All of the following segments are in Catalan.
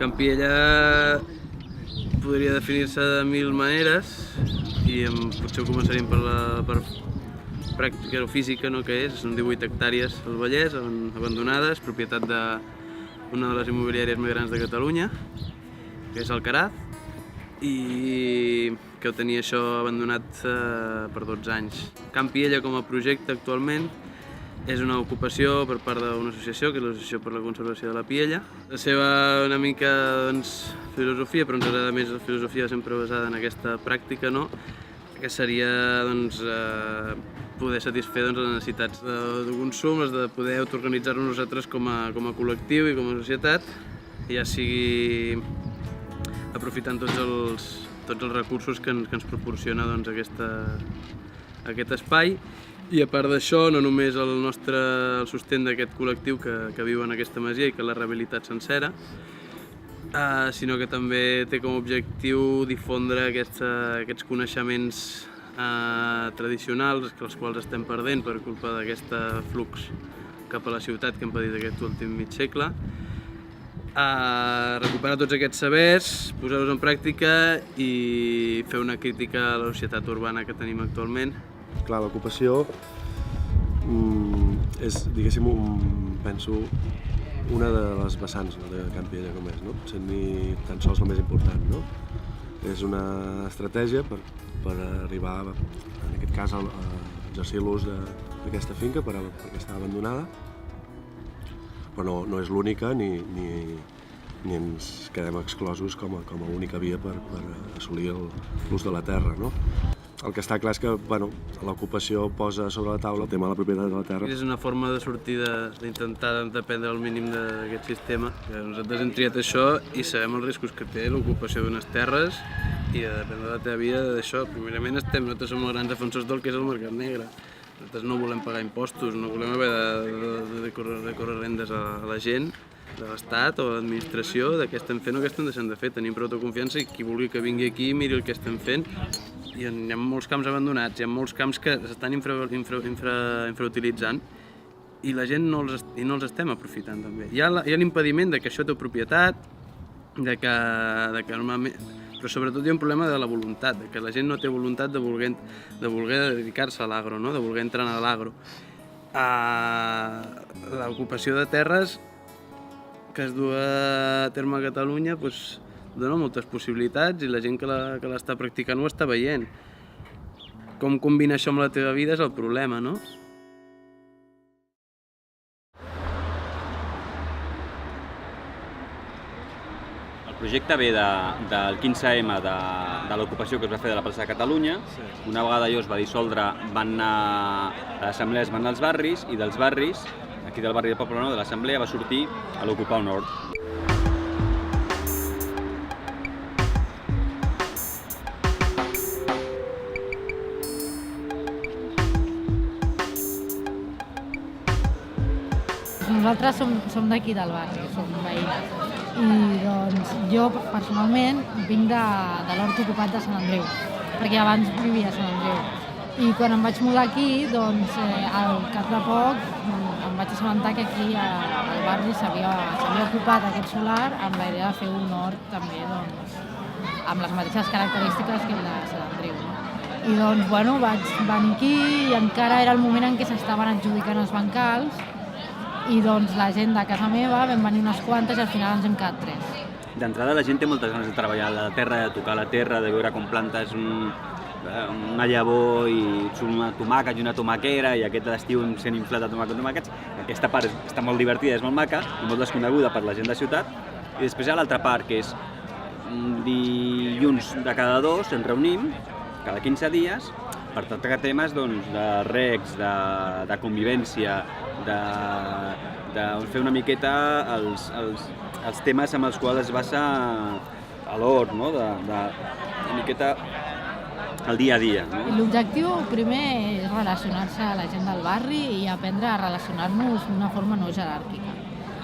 Campiella podria definir-se de mil maneres i potser començaríem per pràctica o física, que és? Són 18 hectàrees al Vallès, abandonades, propietat d'una de les immobiliàries més grans de Catalunya, que és Alcaraz, i que ho tenia això abandonat per 12 anys. Campiella com a projecte actualment és una ocupació per part d'una associació, que és l'Associació per la Conservació de la Piella. La seva una mica filosofia, però ens agrada més la filosofia sempre basada en aquesta pràctica, que seria poder satisfer les necessitats de consum, les de poder autoorganitzar-nos nosaltres com a col·lectiu i com a societat, ja sigui aprofitant tots els recursos que ens proporciona aquest espai. I a part d'això, no només el sostén d'aquest col·lectiu que viu en aquesta masia i que l'ha rehabilitat sencera, sinó que també té com a objectiu difondre aquests coneixements tradicionals, els quals estem perdent per culpa d'aquest flux cap a la ciutat que hem patit aquest últim mig segle, recuperar tots aquests sabers, posar-los en pràctica i fer una crítica a la societat urbana que tenim actualment. Clar, l'ocupació és, diguéssim, penso, una de les vessants de Campiella com és, potser ni tan sols el més important. És una estratègia per arribar, en aquest cas, a exercir l'ús d'aquesta finca perquè està abandonada, però no és l'única ni ens quedem exclosos com a única via per assolir l'ús de la terra. El que està clar és que l'ocupació posa sobre la taula el tema de la propietat de la terra. És una forma de sortir d'intentar dependre al mínim d'aquest sistema. Nosaltres hem triat això i sabem els riscos que té l'ocupació d'unes terres i de dependre de la teva vida d'això. Primerament nosaltres som els grans defensors del que és el mercat negre. Nosaltres no volem pagar impostos, no volem haver de córrer rendes a la gent, de l'Estat o a l'administració, de què estem fent o què estem deixant de fer. Tenim prou confiança i qui vulgui que vingui aquí miri el que estem fent. Hi ha molts camps abandonats, hi ha molts camps que s'estan infrautilitzant i la gent no els estem aprofitant també. Hi ha l'impediment que això té propietat, que normalment... Però sobretot hi ha un problema de la voluntat, que la gent no té voluntat de voler dedicar-se a l'agro, de voler entrar a l'agro. L'ocupació de terres que es du a terme a Catalunya dona moltes possibilitats i la gent que l'està practicant ho està veient. Com combinar això amb la teva vida és el problema, no? El projecte ve del 15M de l'ocupació que es va fer de la plaça de Catalunya. Una vegada allò es va dissoldre, van anar a l'assemblea, es van anar als barris i dels barris, aquí del barri de Poblenou, de l'assemblea, va sortir a l'Ocupar Nord. Nosaltres som d'aquí del barri, som veïnes. I doncs jo personalment vinc de l'hort ocupat de Sant Andreu, perquè abans vivia a Sant Andreu. I quan em vaig mudar aquí, doncs al cap de poc em vaig assabentar que aquí al barri s'havia ocupat aquest solar amb la idea de fer un hort també amb les mateixes característiques que el de Sant Andreu. I doncs vaig venir aquí i encara era el moment en què s'estaven adjudicant els bancals i doncs la gent de casa meva vam venir unes quantes i al final ens hem quedat 3. D'entrada la gent té moltes ganes de treballar la terra, de tocar la terra, de veure com plantes una llavor i surt una tomàquet i una tomaquera i aquest estiu sent inflat de tomàquets. Aquesta part està molt divertida, és molt maca i molt desconeguda per la gent de ciutat. I després hi ha l'altra part, que és dilluns de cada 2 ens reunim, cada 15 dies, per tractar temes de recs, de convivència, de fer una miqueta els temes amb els quals es basa a l'hort, no? Una miqueta el dia a dia. No? L'objectiu primer és relacionar-se a la gent del barri i aprendre a relacionar-nos d'una forma no jeràrquica,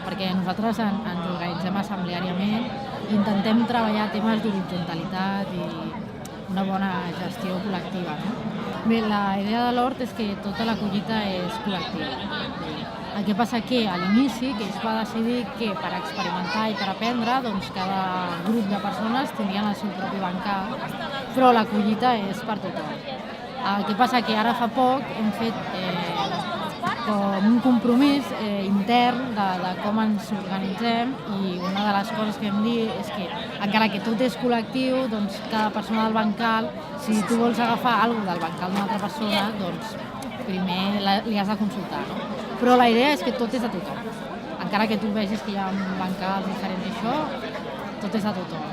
perquè nosaltres ens organitzem assembleàriament i intentem treballar temes d'horitzontalitat i una bona gestió col·lectiva. No? Bé, la idea de l'hort és que tota la collita és col·lectiva. El que passa que a l'inici que es va decidir que per experimentar i per aprendre doncs cada grup de persones tindrien el seu propi bancal, però la collita és per tothom. El que passa que ara fa poc hem fet com un compromís intern de com ens organitzem i una de les coses que hem dit és que encara que tot és col·lectiu, doncs cada persona del bancal, si tu vols agafar alguna cosa del bancal d'una altra persona, doncs primer li has de consultar, no? Però la idea és que tot és de tothom. Encara que tu vegis que hi ha bancals diferents i això, tot és de tothom.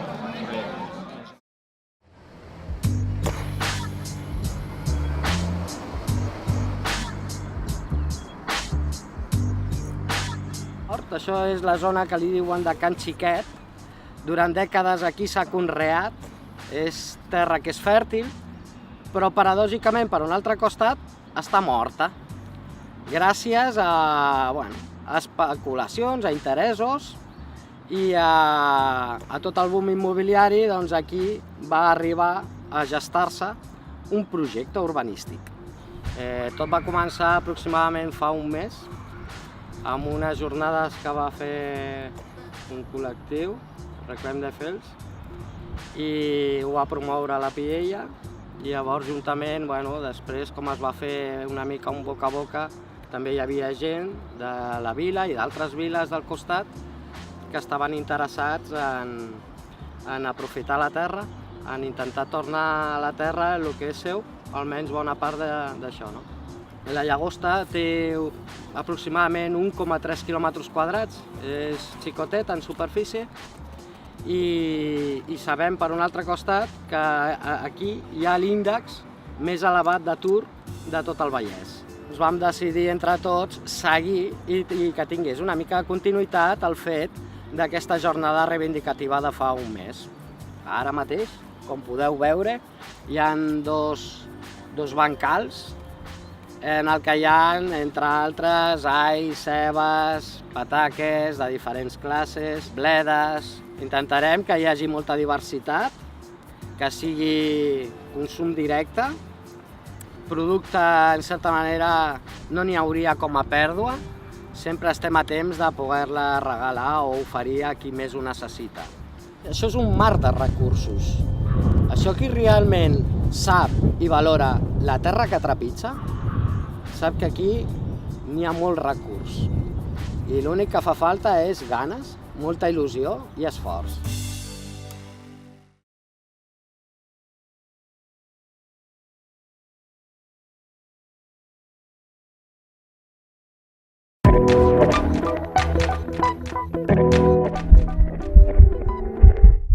Això és la zona que li diuen de Can Xiquet. Durant dècades aquí s'ha conreat, és terra que és fèrtil, però paradògicament per un altre costat està morta. Gràcies a especulacions, a interessos i a tot el boom immobiliari, doncs aquí va arribar a gestar-se un projecte urbanístic. Tot va començar aproximadament fa un mes, amb unes jornades que va fer un col·lectiu, Reclem de Fels, i ho va promoure la Piella, i llavors juntament, després com es va fer una mica un boca a boca, també hi havia gent de la vila i d'altres viles del costat que estaven interessats en aprofitar la terra, en intentar tornar a la terra el que és seu, almenys bona part d'això, no? La llagosta té aproximadament 1,3 quilòmetres quadrats, és xicotet en superfície, i sabem per un altre costat que aquí hi ha l'índex més elevat d'atur de tot el Vallès. Ens vam decidir entre tots seguir i que tingués una mica de continuïtat el fet d'aquesta jornada reivindicativa de fa un mes. Ara mateix, com podeu veure, hi ha dos bancals en el que hi ha, entre altres, alls, cebes, pataques de diferents classes, bledes. Intentarem que hi hagi molta diversitat, que sigui consum directe. Producte, en certa manera, no n'hi hauria com a pèrdua. Sempre estem a temps de poder-la regalar o oferir a qui més ho necessita. Això és un mar de recursos. Això qui realment sap i valora la terra que trepitja, sap que aquí n'hi ha molt recurs. I l'únic que fa falta és ganes, molta il·lusió i esforç.